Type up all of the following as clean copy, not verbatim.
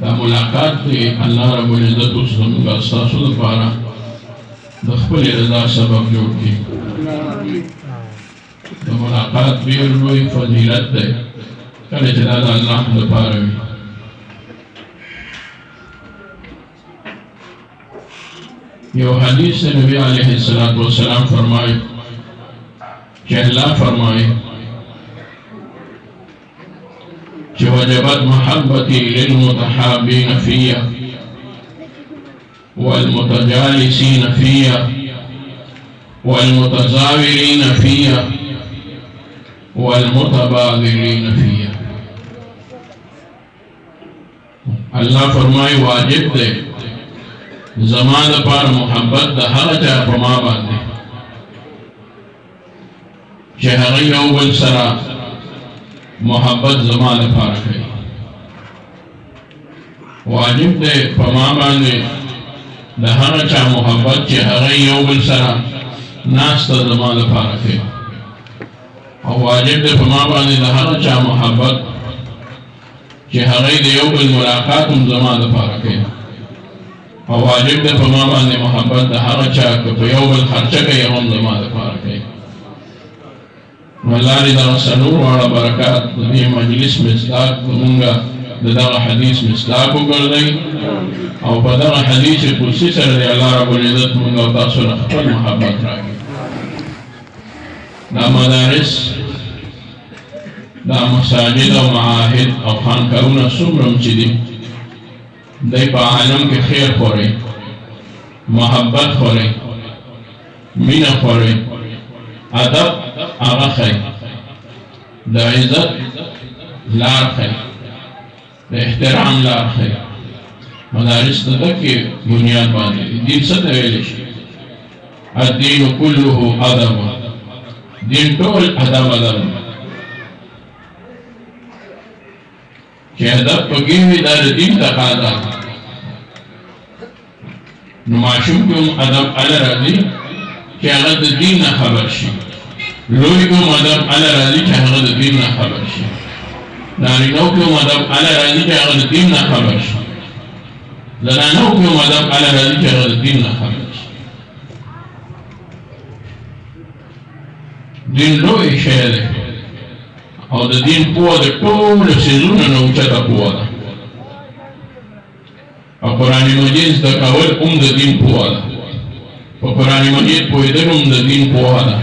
دا ملاقات دی الله رب العزت اوس زموږ ستاسو لپاره د خپل رضا سبب جوړ کړي. د ملاقات ډېر لوی فضیلت دی کله چې دا د الله لپاره وي. یو حدیث نبی علیہ الصلوۃ والسلام فرمائے کہ اللہ فرمائے کہ وجبت محبتی للمتحابین فی والمتجالسین فی والمتزاورین فی والمتبادلین فی. اللہ فرمائے واجب دے زمان پار محبت دا هغه چا په ما باندې چې هغه یو بل سره محبت زمان پار کوي. واجب دی په ما باندې د هغه چا محبت چې هغه یو بل سره ناسته زمان پار کوي. او واجب دی په ما باندې د هغه چا محبت چې هغه د یو بل ملاقات هم زمان پار کوي. او واجب ده په ما باندې محبت د هغه چا که په یو بل خرچه کوي هم زما دپاره کوي. نو الله دې دغه څلور واړه برکات د دې مجلس مصداق زمونږ د دغه حدیث مصداق وګرځوي او په دغه حدیث قدسي سره دې الله رب العزت مونږ او تاسو له خپل محبت راکړي. دا مدارس دا مساجد او معاهد او خانقاهونه څومره هم چې دي دای په عالم کې خیر خوري، محبت خوري، مینه خوري، ادب هغه خي، د عزت لار خي، د احترام لار خي. مدارس د دې بنیاد باندې دین څه ته ویل شي؟ الدین كله ادب. دین ټول ادب چې ادب پکې وي دا د دین تقاضا. نو ماشوم کوم ادب علی راځي چې هغه د دین نه خبر شي. لوی کوم ادب علی راځي چې هغه د دین نه خبر شي. نارینه کوم ادب علی راځي چې هغه د دین نه خبر شي. زنانه کوم ادب علی راځي چې هغه د دین نه خبر شي. دین لوی شی دی او د دین پوهه د ټولو څیزونو نه اوچته پوهه ده. او قرآن مجید زده کول هم د دین پوهه ده. په قرآن مجید پوهېدل هم د دین پوهه ده.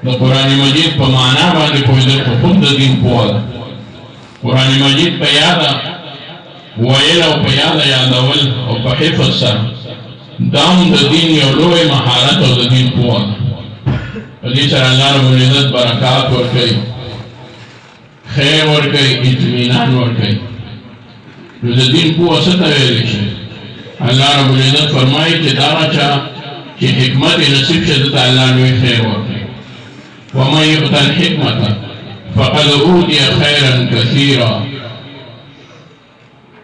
د قرآن مجید په معنا باندې پوهېدل خو هم د دین پوهه ده. قرآن مجید په یاده ویل او په یاده یادول او په حفظ سره دا هم د دین یو لوی مهارت او د دین پوهه ده. په دې سره الله رب العزت برکات ورکوي، خیر ورکوي، اطمینان ورکوي. نو د دین پوهه څه ته ویلی شي؟ الله رب العزت فرمایي چې دغه چا چې حکمت یې نصیب شه ده ته الله لوی خیر ورکوي. ومن یؤت الحکمة فقد اوتي خیرا کثیرا.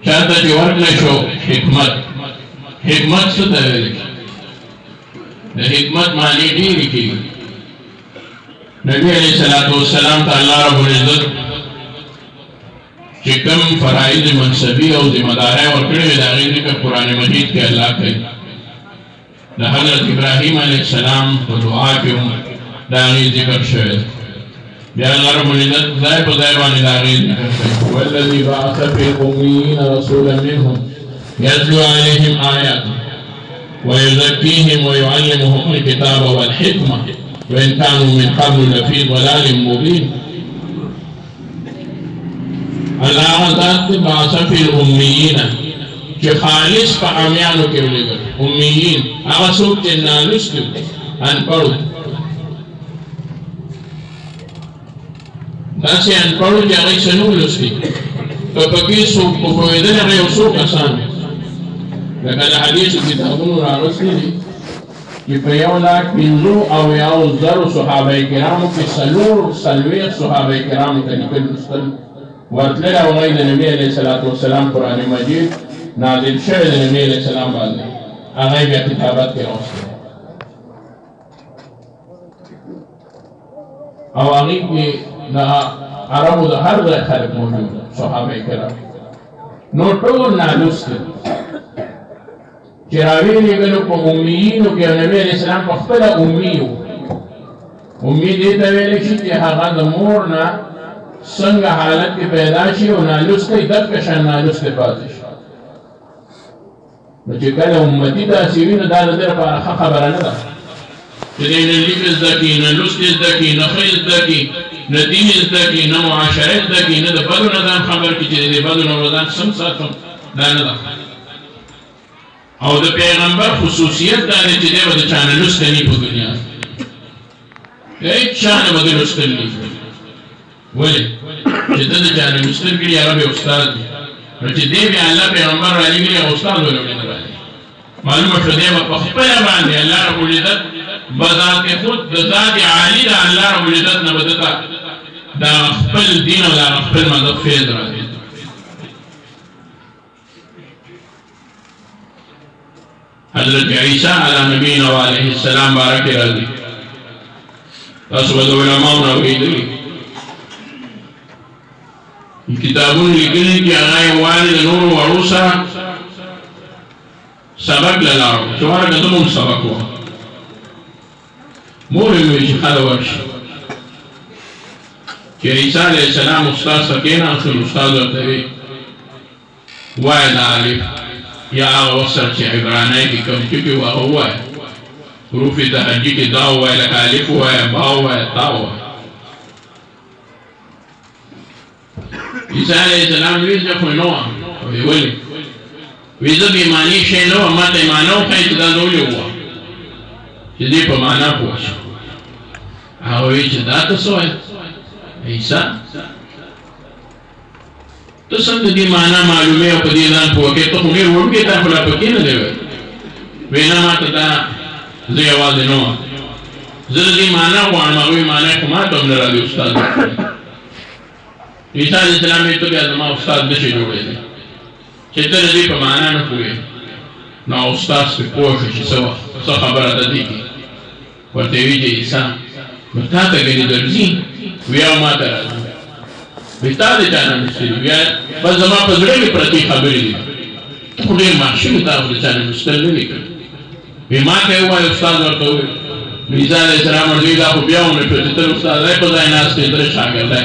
چاته چې ورکړی شو حکمت، حکمت څه ته ویلی شي؟ د حکمت معنی ډېرې کېږي. نبی علیہ السلام ته الله رب العزت چې کوم فرائض منصبي او ذمہ دارۍ ورکړې وې د هغې ذکر قرآن مجید کې الله کوي. د حضرت ابراهیم علیه السلام په دعا کې هم د هغې ذکر شوی دی. بیا الله رب العزت ځای په ځای باندې د هغې ذکر کوي. والذي بعث في الأميين رسولا منهم يتلو عليهم آياته ويزكيهم ويعلمهم الكتاب والحكمة وإن كانوا من قبل لفي ضلال مبين. الله ذات بعث في الأميين چې خالص په امیانو کې ولېږل. امیین هغه څوک چې نالوستي انپړ داسې انپړ چې هغې څه نه ولوستي که پکې څوک پوهېدل هغه یو څو کسان لکه د حدیثو کتابونو راغلي دي چې په 1,50,000 صحابه کرامو کې څلوېښت صحابه کرامو ته لیکل لوستل ورتلل او هغوی د نبي علیه الصلاة والسلام قرآن مجید نازل شوی د نبي علیه السلام باندې هغوی بیا کتابت کې راوستل او هغوی کې د عربو د هر ځای خلک موجود صحابه کرام نو ټول نالوست چې راویلي ګلو په امیینو کې نبی علیه السلام په خپله امي و. امي دې ته ویلی شي چې هغه د مور نه څنګه حالت کې پیدا شي او نالوستی دقه شان نالوستی پاتې شي. نو چې کله امتي داسې وي نو دا د ده لپاره ښه خبره نه ده چې دی نه لیک زده کړي، نه لوست زده کړي، نه ښه زده کړي، نه دین زده کړي، نه معاشره زده کړي، نه د بدو نه ځان خبر کړي چې د بدو نه ځان سم ساتم. دا نه ده. او د پیغمبر خصوصیت دا دی چې دی به د چا نه لوستی نه په دنیا د هېڅ چا نه به د لوستل نه ولې چې ده د چا نه لوستل کړي هغه به استاد دی. نو چې دی بیا الله پیغمبر رالیږلي هغه استاد ولې نه راځي. معلومه شو دی به په خپله باندې الله رب العزت بذات خود د ذات عالی د الله رب العزت نه به دته دا خپل دین او دا خپل مذهب فیض راځي. حضرت عیسی علی نبینا و علیه السلام بارک راځي. تاسو به د علماو نه اورېدلي کتابونه لیکلي چې هغه یوازې د نورو وړو سره سبق له لاړو چې ورکه زموږ سبق و. مور یې وایي چې ښه ورشي چې عیسی علیه السلام استاد سره کېناستل، استاد ورته وایي وایه دا الف یا هغه وخت سره چې عبرانی کې کوم ټکي وو هغه ووایه، حروف تهجي کې دا ووایه، لکه الف ووایه، با ووایه، تا ووایه. عیسی علیه السلام وایي زه خو نه وم. وایي ولې؟ وایي زه بې معنې شی نه وم، ما ته یې معنا وښایي چې دا زه ولې ووایم چې دې په معنا پوه شم. هغه وایي چې دا ته څه وایې عیسی؟ ته څنګه دې معنا معلومې او په دې ځان پوه کړې؟ ته خو ډېر وړوکی تا خو لا پکې نه دی ویلی. وایي نه ما ته دا زه یوازې نه وم، زه د دې معنا غواړم. هغه وایي معنا خو ما ته هم نه راځي استاد. عیسی علیه السلام یې ته بیا زما استاد نه شي جوړېدی چې ته د دې په معنا نه پوهېږې. نو استاد پرې پوه شو چې څه خبره ده دې کې. ورته یې وایي چې عیسی نو تا ته ګنې درځي؟ وایي او ما ته راځي. وایي تا د چا نه لوستلي؟ وایي بس زما په زړه کې پرتې خبرې دي. ته خو ډېر ماشوم یې، تا خو د چا نه لوستل نه دي کړي. وایي ما ته یې ووایه. استاد ورته ووایي. نو عیسی علیه السلام ورته وایي دا خو بیا ونه کړه چې ته استادی په ځای ناست یې، ته شاګردی.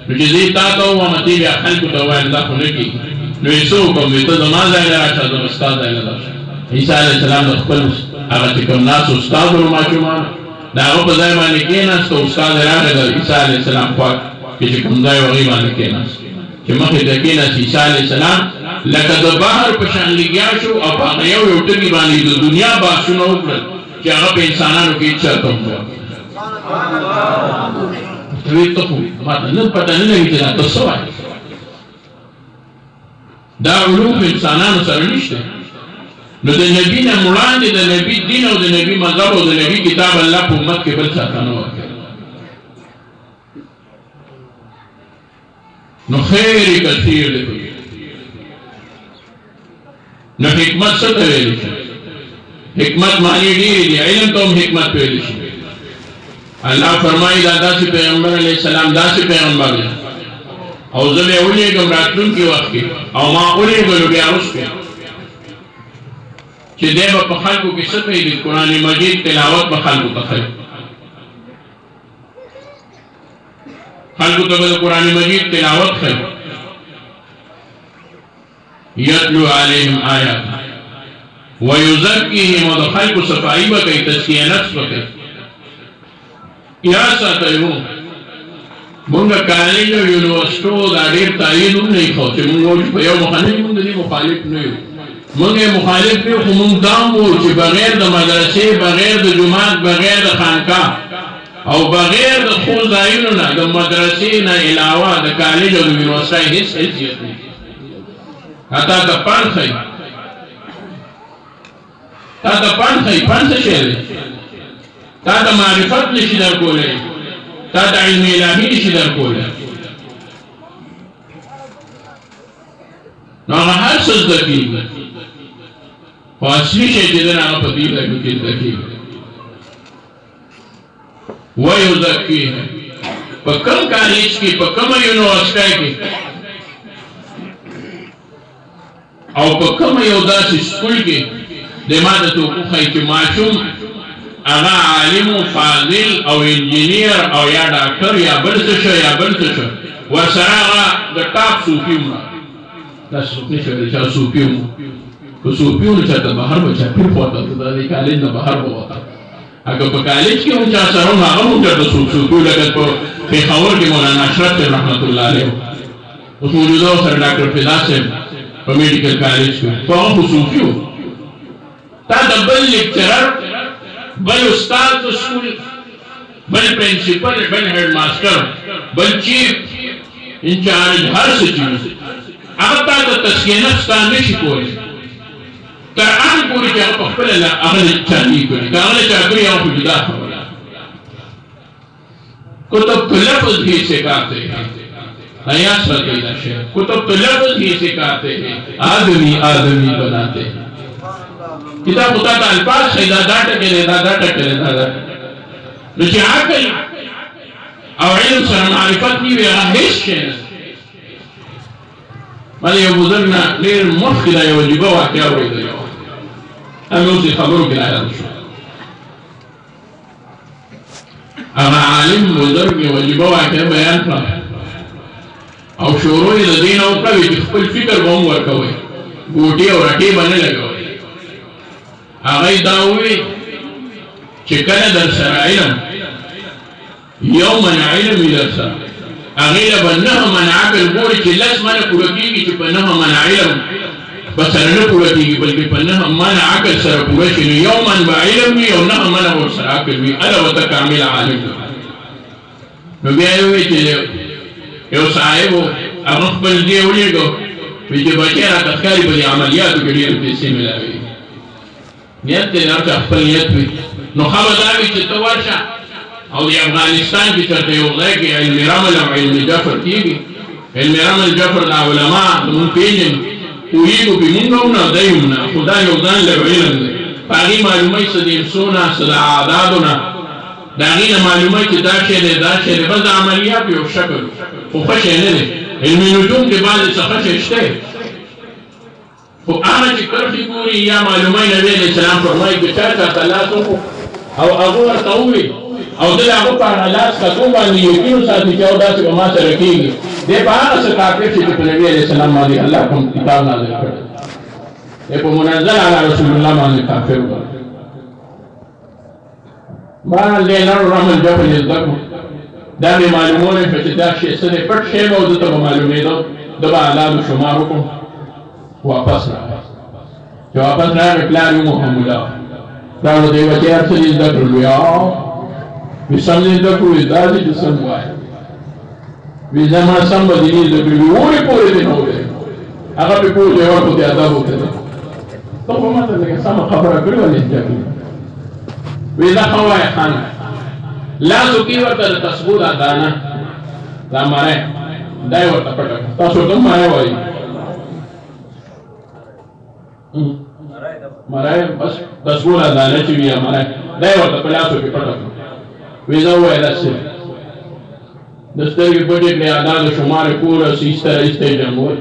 نو چې زه تا ته ووایم ته بیا خلکو ته ووایم دا خو نه کېږي. نو یې څه وکړم؟ وایي ته زما ځای نه راشه، زه به ستا ځای نه درشم. عیسی علیه السلام د خپل هغه چې کوم ناست استاد و ماشومان د هغه په ځای باندې کېناست او استاد یې راغی د عیسی علیه السلام خوا کې چې کوم ځای و هغې باندې کېناست چې مخې ته کېناست. عیسی علیه السلام لکه د بحر په شان لګیا شو او په هغه یو ټکي باندې د دنیا بحثونه وکړل چې هغه په انسانانو کې هېڅ چاته هم وایي ته خو ما ته نه پته نه لګي چې دا ته څه وایې. دا علوم په انسانانو سره نشته. نو د نبي نه وړاندې د نبي دین او د نبي مذهب او د نبي کتاب الله په امت کې بل چاته نه ورکوي. نو خیر کثیر دی. نو حکمت څه ته ویلی شي؟ حکمت معنی ډېرې دي. علم ته هم حکمت ویلی شي. الله فرمایي دا داسې پیغمبر علیه السلام داسې پیغمبر دی او زه به یې ولېږم راتلونکي وخت کې او ما ولېږلو بیا وروسته چې دی به په خلکو کې څه کوي؟ د قرآن مجید تلاوت به خلکو ته کوي. خلکو ته به د قرآن مجید تلاوت کوي. یتلو علیهم آیات ویزکیهم او د خلکو صفایي به کوي، تزکیه نفس به کوي. یا ساتیو مونږ کالج او یونیورسټو دا ډېر تایید هم نه ښو چې مونږ وایو په یو مخالف مونږ د دې مخالف نه یو. مونږ یې مخالف نه یو خو مونږ دا هم وایو چې بغیر د مدرسې، بغیر د جومات، بغیر د خانقاه او بغیر د ښو ځایونو نه د مدرسې نه علاوه د کالج او د یونیورسټۍ هېڅ حیثیت نه. تا ته پند ښایي، تا ته پند ښایي. پند څه شی دی؟ تا ته معرفت نشي درکولی، تا ته علم الهي نشي درکولی. نو هغه هر څه زده کېږي خو اصلي شی چې دی هغه په دې ځایونو کې زده کېږي. ویزکیهم په کوم کالج کې، په کومه یونیورسټۍ کې او په کوم یو داسې سکول کې د ما د توقف ښایي چې ماشوم هغه عالم و فاضل او انجینیر او یا ډاکټر یا بل څه شو یا بل څه شو ورسره هغه د ټاپ صوفي ومړه داسې څوک نشي ویلی چې صوفي ومو که صوفي و نو چېرته بهر به چاپیر خواته د دې کالج نه بهر به وته اگه په کالج کې هم چا سره هم هغه هم چېرته صوفي و لکه په پېښور کې مولانا اشرف صاحب رحمت الله علیه اوس موجوده و سره ډاکټر فدا صاحب په میډیکل کالج کې خو هغه خو صوفي و تا د بل لیکچرر بل استاد د سکول بل پرنسپل بل هیډ ماسټر بل چیف انچارج هر څه چې هغه تا د تسکیه نفس تا نشي کولی تر هغه پورې چې هغه په خپله هغه چا نه کړي که هغه چا کړي هغه خو جدا خبره کتب تو لفظ ہی سکھاتے ہیں حیات بتائیے شیخ کتب تو لفظ ہی سکھاتے ہیں آدمی آدمی بناتے ہیں کتاب بتاتا الفاظ سے دا ٹکرے دا ٹکرے دا نچے عقل او علم سر معرفت نہیں ویغا حس شیخ مالی یو بزرگنا لیر مخی دا یو جبا واقعا ہوئی دا یو ہمیں اسی خبروں کی لائرہ شو اما عالم بزرگ وجبه واقعا بیان کړه او شروع یې د دین او کوي چې خپل فکر به هم ورکوي ګوټې او رټې به نه لګوي هغه یې دا وویل چې کله در سره علم یوما علم وي در سره هغې له به نهه منه عقل ګوري چې لس منه پوره کېږي چې په نهه منه علم به سره نه پوره کېږي بلکې په نهه منه عقل سره پوره شي نو یو من به علم وي او نهه منه به ورسره عقل وي هله ورته کامل عالم نو بیا یې وویل چې یو صاحب و هغه خپل دې ولېږو وایي چې بچی راته ښکاري په دې عملیاتو کې ډېرې پیسې ملاوي نیت دی هر چا خپل نیت وي نو ښه به دا وي چې ته ورشه او د افغانستان کې چېرته یو ځای کې علم رمل او علم جفر کېږي علم رمل جفر د علما زمونږ پېژني پوهېږو پې مونږ هم نه دی هم نه خو دا یو ځان له علم دی په هغې معلوموي څه د انسو نه څه د اعدادو نه د هغې نه معلوموي چې دا شی دی دا شی دی بس د عملیاتو یو شکل خو ښه شی نه دی علم نجوم کې بعضې څه ښه شی شته خو هغه چې کرښې ګوري یا معلوموي نبي علیه السلام فرمایي که چا چاته لاس وکړو او هغه ورته وویل او د هغه په هغه لاس کتو باندې یقین وساتي چې او داسې به ما سره کېږي دی په هغه څه کافر شي چې په نبي علیه السلام باندې الله کوم کتاب نازل کړی دی په منزل علی رسول الله باندې کافر و بهرحال دی نړ رحمل جفر یې زده کړو دا مې معلومولی شوه چې دا شی څه دی پټ شی به او ده ته به معلومېده ده به حلالو شمار وکړو واپس راغی چې واپس راغی پلار یې محموله دا نو دی بچی هر څه دې زده کړل وی سم دې زده کړو وی دا دې چې سم وایه وی زما سم به دې زده کړي وي وړې پورې دې نه ولی هغه پې پوه چې ورکو دې ادب وکړه ته خو ماته لکه سمه خبره کړې ولې زده کړي وی دا ښه وایه خانه لاسو کې ورته د تسبو دا دانه دا مری دا یې ورته پټه کړه تاسو ورته مری وایي مری بس تسبو دا دانه چې وي مری دا یې ورته په لاسو کې پټه کړه وی دا ووایه داسې د سترګې پټې کړې اعداد شمار یې پوره ایسته رایسته یې جمع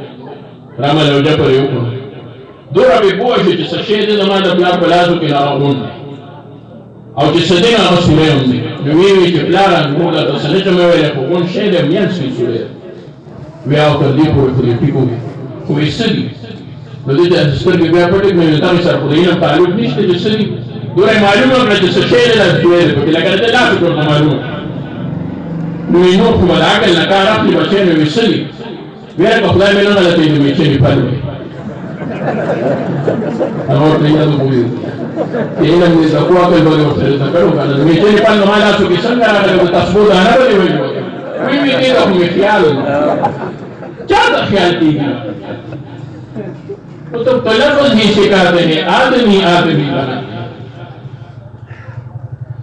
رمل او جفر یې وکړو دومره پې پوه شو چې څه شی دی زما د پلار په لاسو کې هغه غونډ دی او چې څه دی نو هغه سوری هم دی نو ویې ویل چې پلاره موږ درته څه نه شم ویلی خو غونډ شی دی منځ کې سوری دی وی او تر دې پورې خو دې ټیک وویل خو وایي څه دي نو دې ته سترګې بیا پټې کړې نو تاسو سره خو د علم تعلق نشته چې څه دي دوی معلومه کړه چې څه شی دی دا سوری دی پکې لکه د لاسو ټولته معلومه نو یې نور خو به د عقل نه کار اخلي بچی نو وایي څه دي ویې که خدای مې نه غلطوي نو میچنې پل وایي هغه ورته یاد وپوهېږو چې علم دې زده کړو عقل به دې ورسره زده کړو که نه د میچنې پل زما لاسو کې څنګه راغلی د تسبو دانه به دې ویلي وایي وایي دې ته خو مې خیال و چا ته خیال کېږي تو تلفظ ہی سکھاتے ہیں آدمی آدمی بناتے ہیں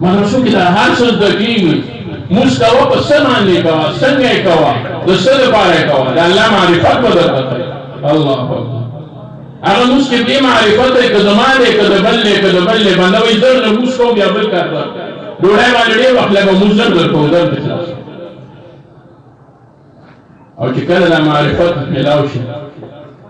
مانسو کی طرح ہر سوچ دقیقی مستوى په سمانه کوا څنګه کوا د سره پاره کوا د الله معرفت بدل کړي الله اکبر هغه موږ کې دې معرفت کې زمانه کې د بل باندې زر نه موږ کو بیا بل کار ډوړای باندې وخت له موږ زر درکو درته او چې کله د معرفت ملاو شي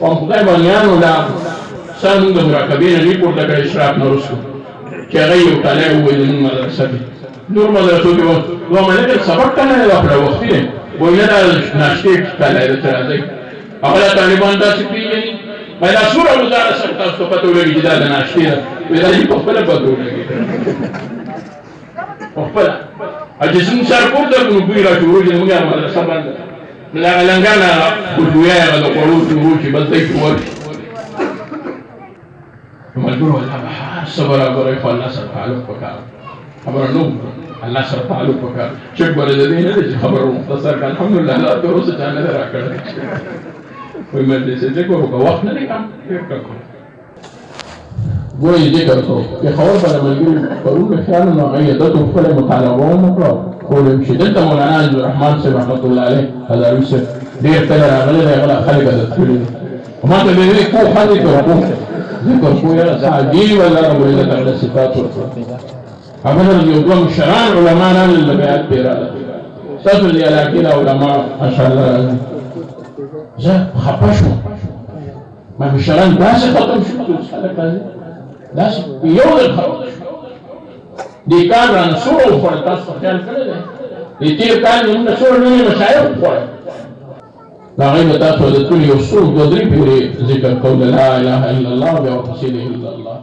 ومخدای بانیانو لا سانو د مراقبین نه پورته کړ اشراق نورسو چې هغه یو کاله وې د مدرسې نور مدرسو کې و مله سبق کنه نه خپل وخت دی وینه ناشته کاله د راځي هغه طالبان داسې پیږي مله سوره وزاره سره تاسو په توګه کې دا ناشته ویلای په خپل په توګه کې خپل اجازه سره کوم د ګوي را جوړ دي موږ مدرسه باندې لا لنګانا کوجویا د قرو شروع چې بس دی ور مجبور ولا صبر غره خو الله سره تعلق وکړ خبر نو الله سره تعلق وکړ چې ګوره د دې نه خبر مختصر کړه الحمدلله الله ته اوس ځان نه راکړ وای مې دې څه کوو وخت نه کم وای دې کړو چې خبر پر ملګری پرونه خیال نو هغه د خپل مطالبه وکړو ولې چې دلته مولانا عبد الرحمن صاحب رحمت الله علیه هزاروي صاحب ډېر کله راغلی دی هغه خلک عزت کړي وما ته دې کو خلک ورکو ذکر خو یا عجیب الله رب العزت علی صفات ورکو هغه یو دوه مشران علما نه لبیات پیراله تاسو دې علاقې علما ماشاء الله زه خپه شوم ما مشران داسې ختم شو خلک داسې یو ځل ختم دې کار رانه سوړ وخوړ تاسو خیال کړی دی دې تېر کال موږ سوړ نوي مشایخ وخوړل دا هغوی به تاسو د ټولې یو څو دوه درې پورې ذکر کول لا اله الا الله بیا ورپسې د الا الله